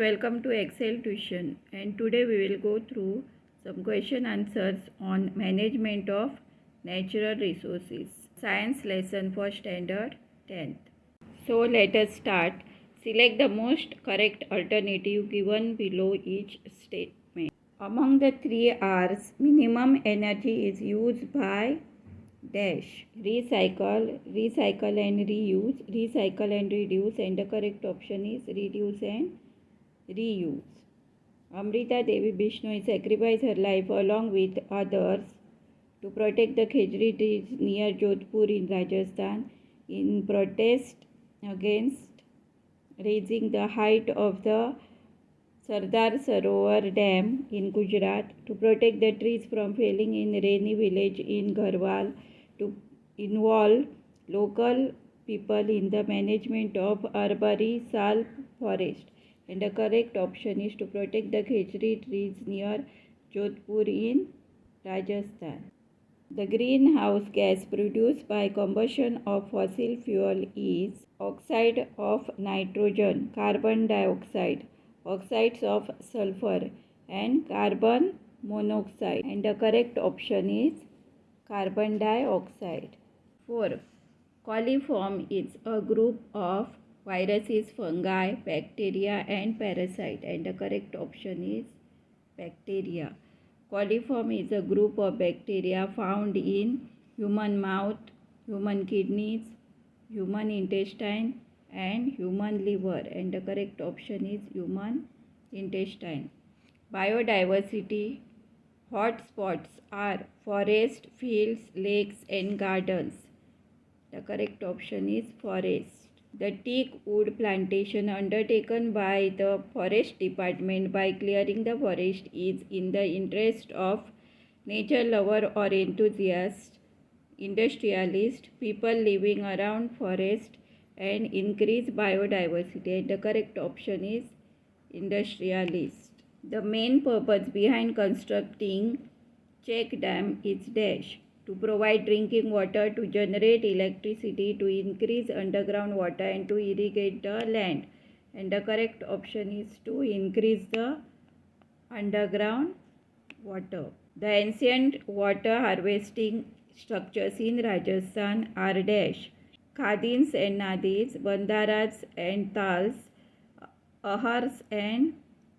welcome to Excel Tuition, and today we will go through some question answers on management of natural resources. Science lesson for standard 10th. So let us start. Select the most correct alternative given below each statement. Among the three R's, minimum energy is used by dash. Recycle, recycle and reuse, recycle and reduce, and the correct option is reduce and reuse. Amrita Devi Bishnoi sacrificed her life along with others to protect the khejri trees near Jodhpur in Rajasthan in protest against raising the height of the Sardar Sarovar Dam in Gujarat, to protect the trees from falling in Rainy village in Garhwal, to involve local people in the management of Arbari Sal forest. And the correct option is to protect the khejri trees near Jodhpur in Rajasthan. The greenhouse gas produced by combustion of fossil fuel is oxide of nitrogen, carbon dioxide, oxides of sulfur, and carbon monoxide. And the correct option is carbon dioxide. 4. Coliform is a group of viruses, fungi, bacteria, and parasite. And the correct option is bacteria. Coliform is a group of bacteria found in human mouth, human kidneys, human intestine, and human liver. And the correct option is human intestine. Biodiversity hotspots are forest, fields, lakes, and gardens. The correct option is forest. The teak wood plantation undertaken by the forest department by clearing the forest is in the interest of nature lover or enthusiast, industrialist, people living around forest, and increase biodiversity. And the correct option is industrialist. The main purpose behind constructing check dam is dash. To provide drinking water, to generate electricity, to increase underground water, and to irrigate the land. And the correct option is to increase the underground water. The ancient water harvesting structures in Rajasthan are dash. Khadins and nadis, bandaras and tals, ahars and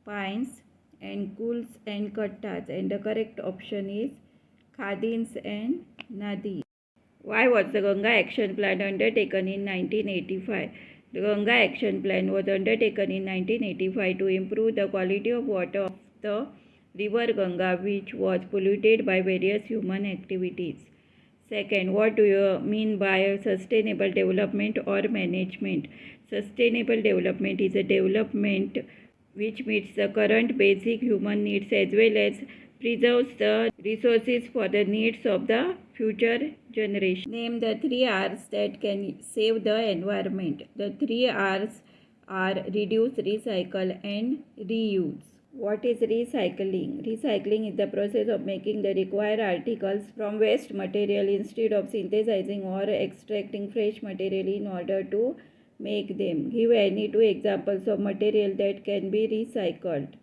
pines, and kuls and kattas. And the correct option is Khadins and Nadi. Why was the Ganga Action Plan undertaken in 1985? The Ganga Action Plan was undertaken in 1985 to improve the quality of water of the river Ganga, which was polluted by various human activities. Second, what do you mean by sustainable development or management? Sustainable development is a development which meets the current basic human needs as well as preserves the resources for the needs of the future generation. Name the 3 R's that can save the environment. The 3 R's are reduce, recycle, and reuse. What is recycling? Recycling is the process of making the required articles from waste material instead of synthesizing or extracting fresh material in order to make them. Give any 2 examples of material that can be recycled.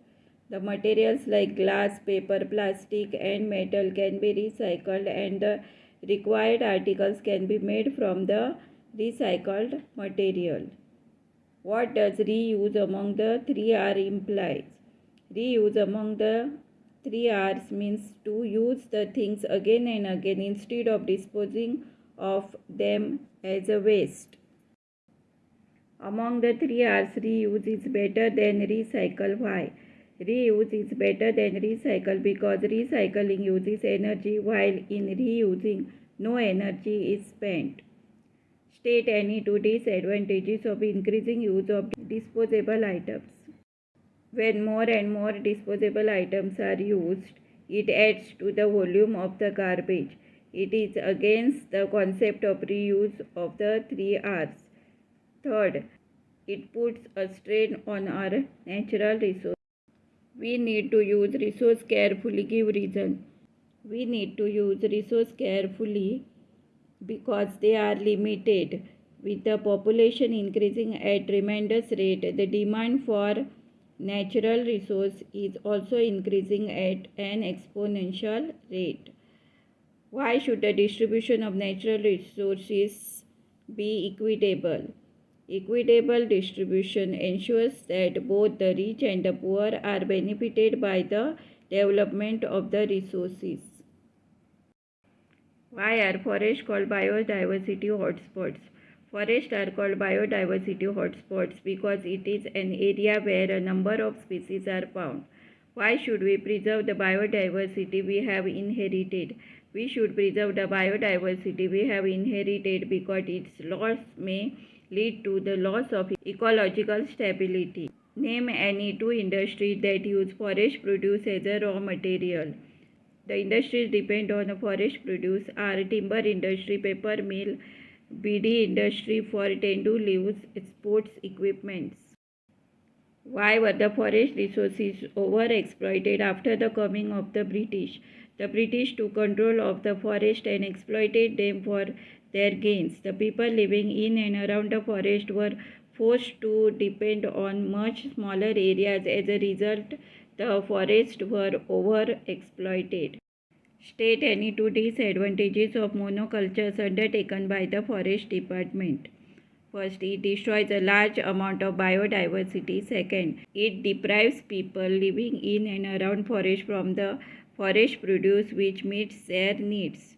The materials like glass, paper, plastic, and metal can be recycled, and the required articles can be made from the recycled material. What does reuse among the 3 R implies? Reuse among the 3 R's means to use the things again and again instead of disposing of them as a waste. Among the 3 R's, reuse is better than recycle. Why? Reuse is better than recycle because recycling uses energy while in reusing no energy is spent. State any 2 disadvantages of increasing use of disposable items. When more and more disposable items are used, it adds to the volume of the garbage. It is against the concept of reuse of the 3 R's. Third, it puts a strain on our natural resources. We need to use resource carefully. Give reason. We need to use resource carefully because they are limited. With the population increasing at tremendous rate, the demand for natural resource is also increasing at an exponential rate. Why should the distribution of natural resources be equitable? Equitable distribution ensures that both the rich and the poor are benefited by the development of the resources. Why are forests called biodiversity hotspots? Forests are called biodiversity hotspots because it is an area where a number of species are found. Why should we preserve the biodiversity we have inherited? We should preserve the biodiversity we have inherited because its loss may lead to the loss of ecological stability. Name any two industries that use forest produce as a raw material. The industries depend on forest produce are timber industry, paper mill, BD industry for tendu leaves, sports equipments. Why were the forest resources overexploited after the coming of the British? The British took control of the forest and exploited them for their gains. The people living in and around the forest were forced to depend on much smaller areas. As a result, the forests were overexploited. State any two disadvantages of monocultures undertaken by the Forest Department. First, it destroys a large amount of biodiversity. Second, it deprives people living in and around forest from the forest produce which meets their needs.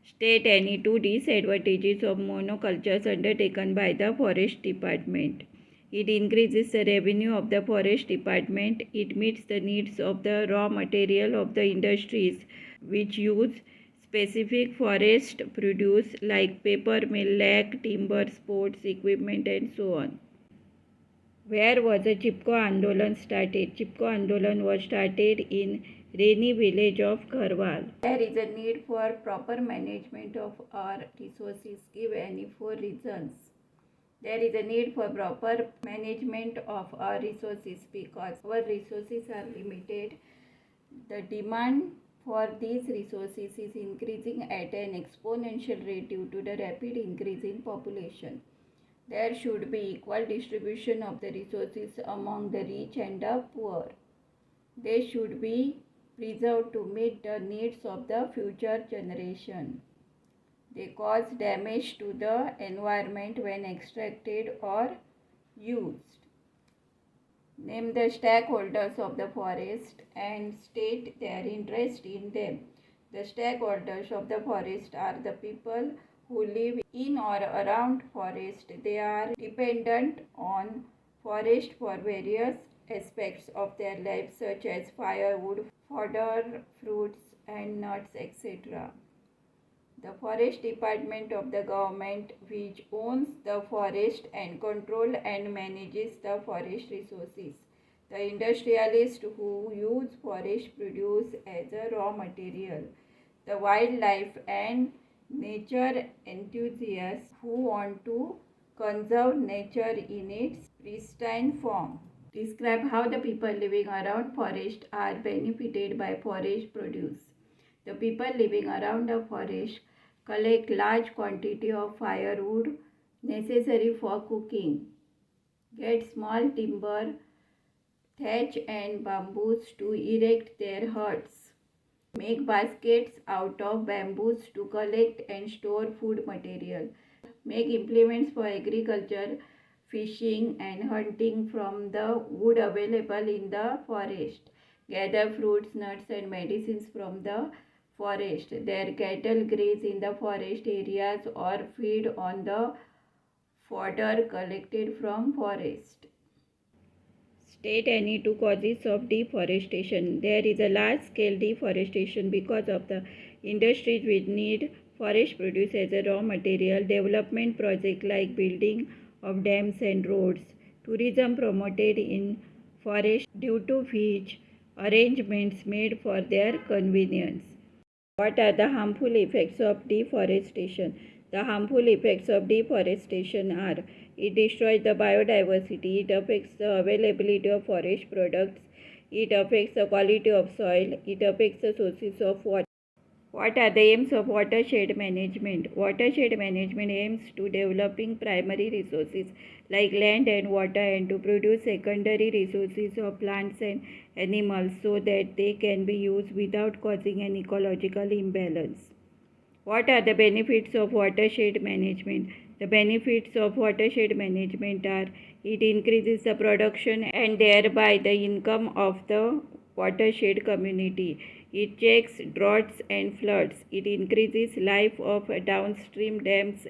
State any two disadvantages of monocultures undertaken by the Forest Department. It increases the revenue of the Forest Department. It meets the needs of the raw material of the industries which use specific forest produce like paper mill, lag, timber, sports equipment and so on. Where was the Chipko Andolan started? Chipko Andolan was started in rainy village of Garhwal. There is a need for proper management of our resources. Give any four reasons. There is a need for proper management of our resources because our resources are limited. The demand for these resources is increasing at an exponential rate due to the rapid increase in population. There should be equal distribution of the resources among the rich and the poor. They should be preserved to meet the needs of the future generation. They cause damage to the environment when extracted or used. Name the stakeholders of the forest and state their interest in them. The stakeholders of the forest are the people who live in or around forest. They are dependent on forest for various aspects of their life such as firewood, fodder, fruits and nuts, etc. The Forest Department of the government which owns the forest and control and manages the forest resources. The industrialists who use forest produce as a raw material. The wildlife and nature enthusiasts who want to conserve nature in its pristine form. Describe how the people living around forest are benefited by forest produce. The people living around a forest collect large quantity of firewood necessary for cooking, get small timber, thatch and bamboos to erect their huts, make baskets out of bamboos to collect and store food material, make implements for agriculture, fishing and hunting from the wood available in the forest, gather fruits, nuts and medicines from the forest. Their cattle graze in the forest areas or feed on the fodder collected from forest. State any two causes of deforestation. There is a large scale deforestation because of the industries which need forest produce as a raw material, development projects like building of dams and roads, tourism promoted in forest due to which arrangements made for their convenience. What are the harmful effects of deforestation? The harmful effects of deforestation are it destroys the biodiversity, it affects the availability of forest products, it affects the quality of soil, it affects the sources of water. What are the aims of watershed management? Watershed management aims to developing primary resources like land and water and to produce secondary resources of plants and animals so that they can be used without causing an ecological imbalance. What are the benefits of watershed management? The benefits of watershed management are it increases the production and thereby the income of the watershed community. It checks droughts and floods. It increases life of downstream dams.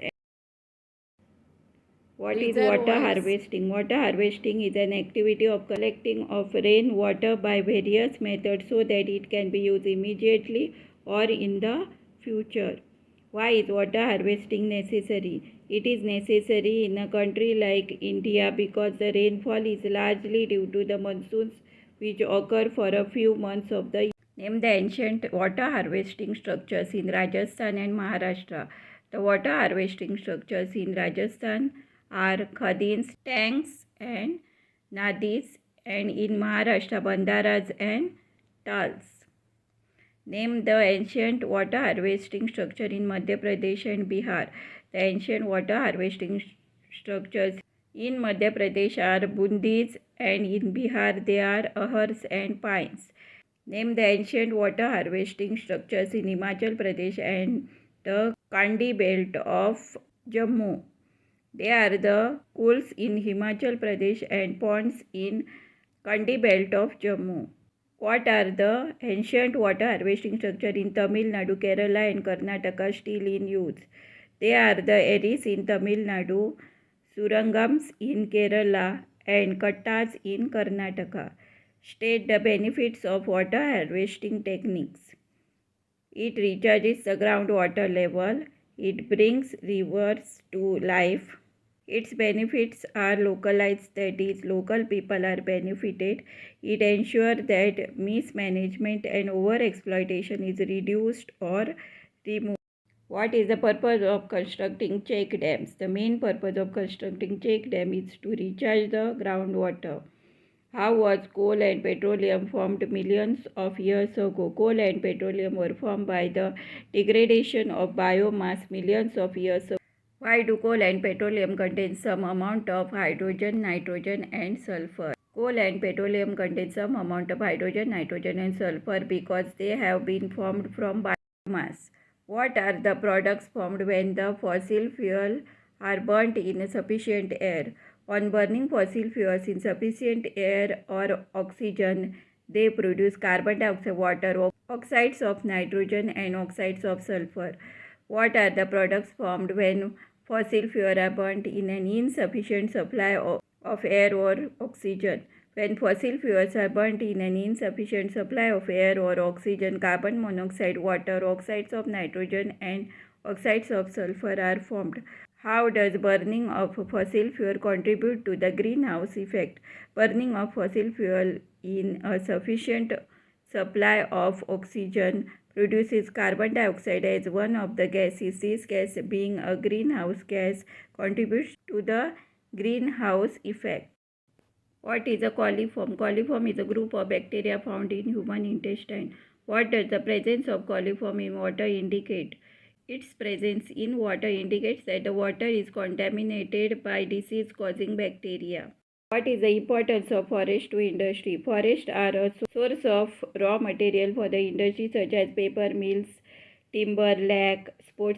What is water harvesting? Water harvesting is an activity of collecting of rainwater by various methods so that it can be used immediately or in the future. Why is water harvesting necessary? It is necessary in a country like India because the rainfall is largely due to the monsoons which occur for a few months of the year. Name the ancient water harvesting structures in Rajasthan and Maharashtra. The water harvesting structures in Rajasthan are khadins, tanks and nadis, and in Maharashtra bandaras and tals. Name the ancient water harvesting structure in Madhya Pradesh and Bihar. The ancient water harvesting structures in Madhya Pradesh are bundis and in Bihar they are ahars and pines. Name the ancient water harvesting structures in Himachal Pradesh and the Kandi belt of Jammu. They are the pools in Himachal Pradesh and ponds in Kandi belt of Jammu. What are the ancient water harvesting structures in Tamil Nadu, Kerala and Karnataka still in use? They are the eris in Tamil Nadu, surangams in Kerala and kattas in Karnataka. State the benefits of water harvesting techniques. It recharges the groundwater level. It brings rivers to life. Its benefits are localized, that is, local people are benefited. It ensures that mismanagement and overexploitation is reduced or removed. What is the purpose of constructing check dams? The main purpose of constructing check dam is to recharge the groundwater. How was coal and petroleum formed millions of years ago? Coal and petroleum were formed by the degradation of biomass millions of years ago. Why do coal and petroleum contain some amount of hydrogen, nitrogen and sulfur? Coal and petroleum contain some amount of hydrogen, nitrogen and sulfur because they have been formed from biomass. What are the products formed when the fossil fuel are burnt in sufficient air? On burning fossil fuels in sufficient air or oxygen, they produce carbon dioxide, water, oxides of nitrogen and oxides of sulfur. What are the products formed when fossil fuels are burnt in an insufficient supply of air or oxygen? When fossil fuels are burnt in an insufficient supply of air or oxygen, carbon monoxide, water, oxides of nitrogen and oxides of sulfur are formed. How does burning of fossil fuel contribute to the greenhouse effect? Burning of fossil fuel in a sufficient supply of oxygen produces carbon dioxide as one of the gases. This gas, being a greenhouse gas, contributes to the greenhouse effect. What is a coliform? Coliform is a group of bacteria found in human intestine. What does the presence of coliform in water indicate? Its presence in water indicates that the water is contaminated by disease-causing bacteria. What is the importance of forest to industry? Forests are a source of raw material for the industry such as paper mills, timber, lac,